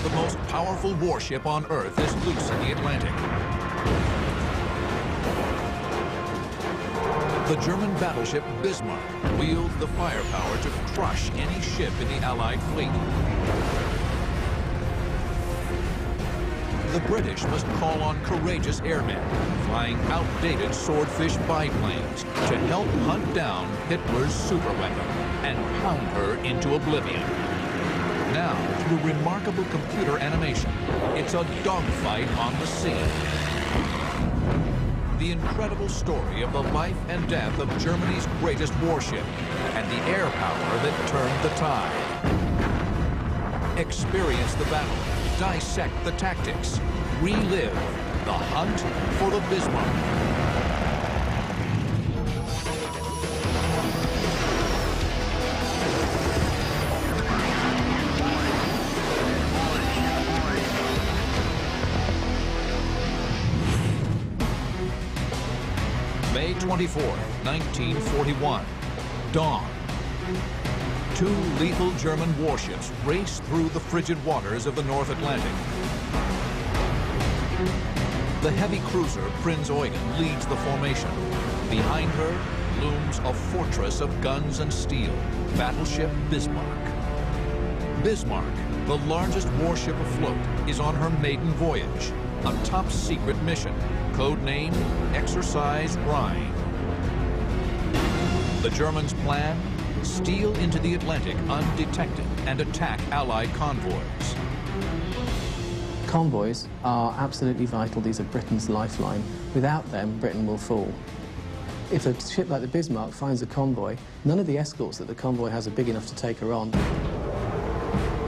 the most powerful warship on Earth is loose in the Atlantic. The German battleship Bismarck wields the firepower to crush any ship in the Allied fleet. The British must call on courageous airmen flying outdated swordfish biplanes to help hunt down Hitler's superweapon and pound her into oblivion. Now, through remarkable computer animation, it's a dogfight on the sea. The incredible story of the life and death of Germany's greatest warship and the air power that turned the tide. Experience the battle, dissect the tactics, relive the hunt for the Bismarck. May 24, 1941, dawn. Two lethal German warships race through the frigid waters of the North Atlantic. The heavy cruiser Prinz Eugen leads the formation. Behind her looms a fortress of guns and steel, battleship Bismarck. Bismarck, the largest warship afloat, is on her maiden voyage, a top-secret mission, codenamed Exercise Rhine. The Germans plan: steal into the Atlantic undetected and attack Allied convoys. Convoys are absolutely vital. These are Britain's lifeline. Without them, Britain will fall. If a ship like the Bismarck finds a convoy, none of the escorts that the convoy has are big enough to take her on.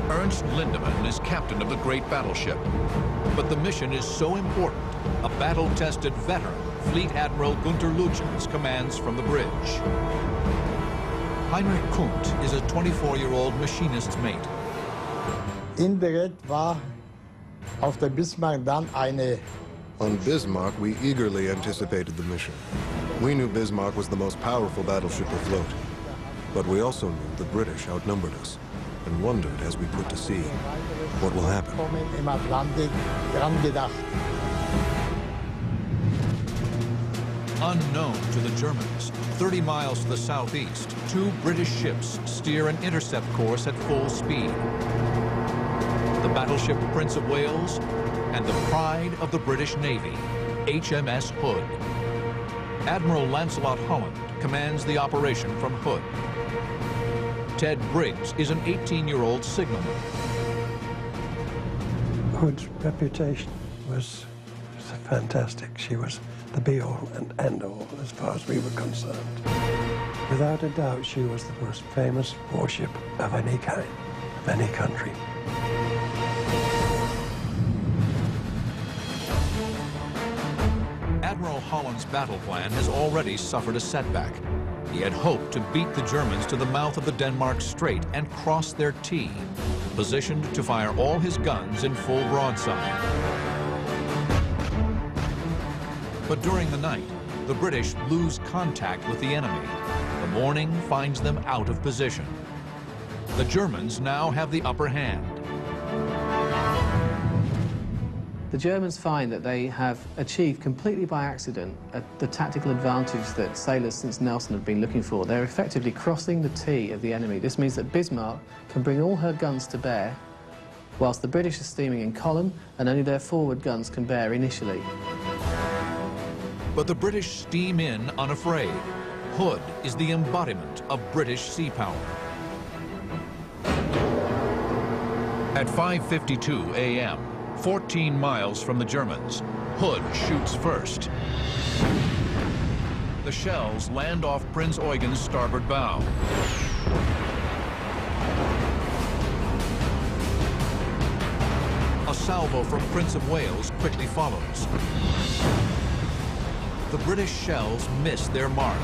Ernst Lindemann is captain of the great battleship. But the mission is so important, a battle-tested veteran, Fleet Admiral Gunther Lütjens, commands from the bridge. Heinrich Kundt is a 24-year-old machinist's mate. Indirekt war auf der Bismarck dann eine... On Bismarck, we eagerly anticipated the mission. We knew Bismarck was the most powerful battleship afloat. But we also knew the British outnumbered us, and wondered as we put to sea, what will happen? Im Atlantik dran gedacht. Unknown to the Germans, 30 miles to the southeast, two British ships steer an intercept course at full speed. The battleship Prince of Wales and the pride of the British Navy, HMS Hood. Admiral Lancelot Holland commands the operation from Hood. Ted Briggs is an 18-year-old signalman. Hood's reputation was fantastic. She was the be-all and end-all as far as we were concerned. Without a doubt, she was the most famous warship of any kind, of any country. Admiral Holland's battle plan has already suffered a setback. He had hoped to beat the Germans to the mouth of the Denmark Strait and cross their T, positioned to fire all his guns in full broadside. But during the night, the British lose contact with the enemy. The morning finds them out of position. The Germans now have the upper hand. The Germans find that they have achieved completely by accident the tactical advantage that sailors since Nelson have been looking for. They're effectively crossing the T of the enemy. This means that Bismarck can bring all her guns to bear, whilst the British are steaming in column and only their forward guns can bear initially. But the British steam in unafraid. Hood is the embodiment of British sea power. At 5:52 a.m., 14 miles from the Germans, Hood shoots first. The shells land off Prinz Eugen's starboard bow. A salvo from Prince of Wales quickly follows. The British shells miss their mark.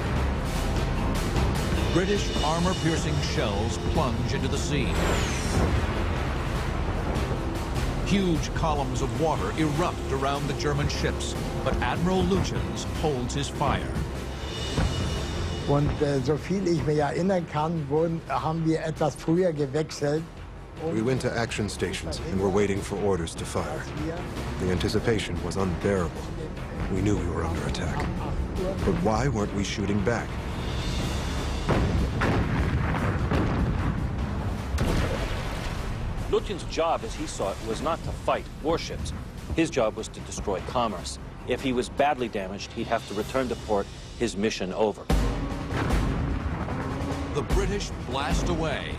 British armor-piercing shells plunge into the sea. Huge columns of water erupt around the German ships, but Admiral Lütjens holds his fire. Und so viel ich mich erinnern kann, haben wir etwas früher gewechselt, We went to action stations and were waiting for orders to fire. The anticipation was unbearable. We knew we were under attack. But why weren't we shooting back? Lutyens' job, as he saw it, was not to fight warships. His job was to destroy commerce. If he was badly damaged, he'd have to return to port, his mission over. The British blast away.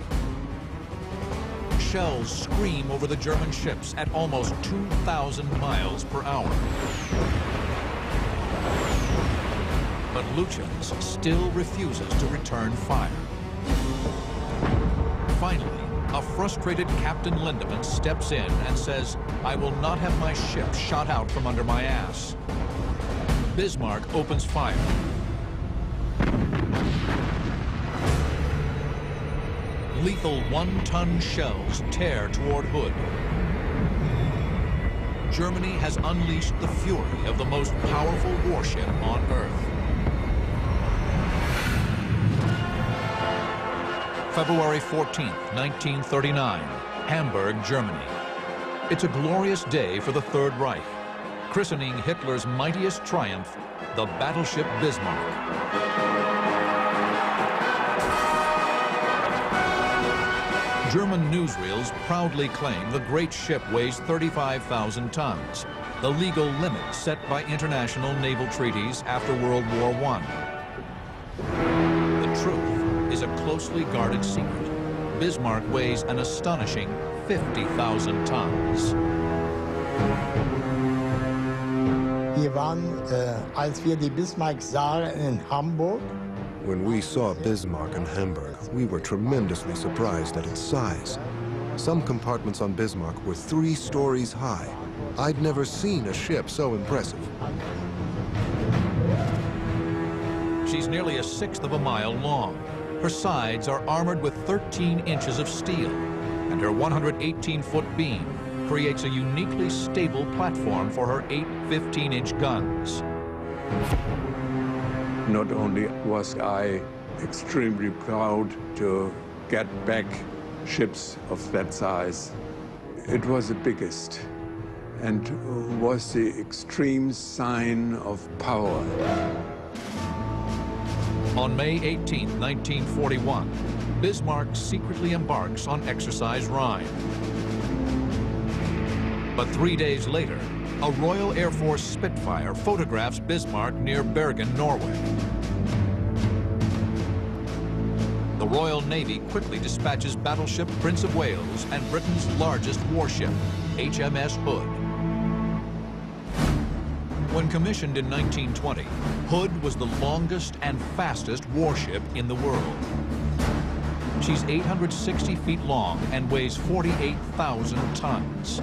Shells scream over the German ships at almost 2,000 miles per hour. But Lutyens still refuses to return fire. Finally, a frustrated Captain Lindemann steps in and says, "I will not have my ship shot out from under my ass." Bismarck opens fire. Lethal one-ton shells tear toward Hood. Germany has unleashed the fury of the most powerful warship on Earth. February 14th, 1939, Hamburg, Germany. It's a glorious day for the Third Reich, christening Hitler's mightiest triumph, the battleship Bismarck. German newsreels proudly claim the great ship weighs 35,000 tons, the legal limit set by international naval treaties after World War I. The truth is a closely guarded secret. Bismarck weighs an astonishing 50,000 tons. Wir waren, als wir die Bismarck sahen in Hamburg, When we saw Bismarck in Hamburg, we were tremendously surprised at its size. Some compartments on Bismarck were 3 stories high. I'd never seen a ship so impressive. She's nearly a sixth of a mile long. Her sides are armored with 13 inches of steel, and her 118-foot beam creates a uniquely stable platform for her 8 15-inch guns. Not only was I extremely proud to get back ships of that size, it was the biggest and was the extreme sign of power. On May 18, 1941, Bismarck secretly embarks on Exercise Rhine. But 3 days later, a Royal Air Force Spitfire photographs Bismarck near Bergen, Norway. The Royal Navy quickly dispatches battleship Prince of Wales and Britain's largest warship, HMS Hood. When commissioned in 1920, Hood was the longest and fastest warship in the world. She's 860 feet long and weighs 48,000 tons.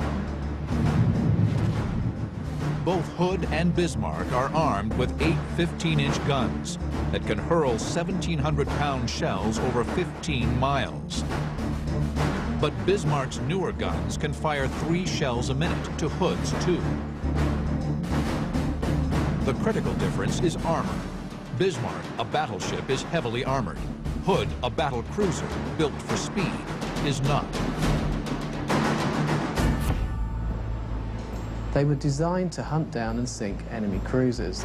Both Hood and Bismarck are armed with 8 15-inch guns that can hurl 1,700-pound shells over 15 miles. But Bismarck's newer guns can fire 3 shells a minute to Hood's 2. The critical difference is armor. Bismarck, a battleship, is heavily armored. Hood, a battle cruiser built for speed, is not. They were designed to hunt down and sink enemy cruisers.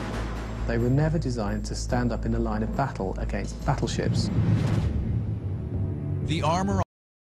They were never designed to stand up in the line of battle against battleships. The armor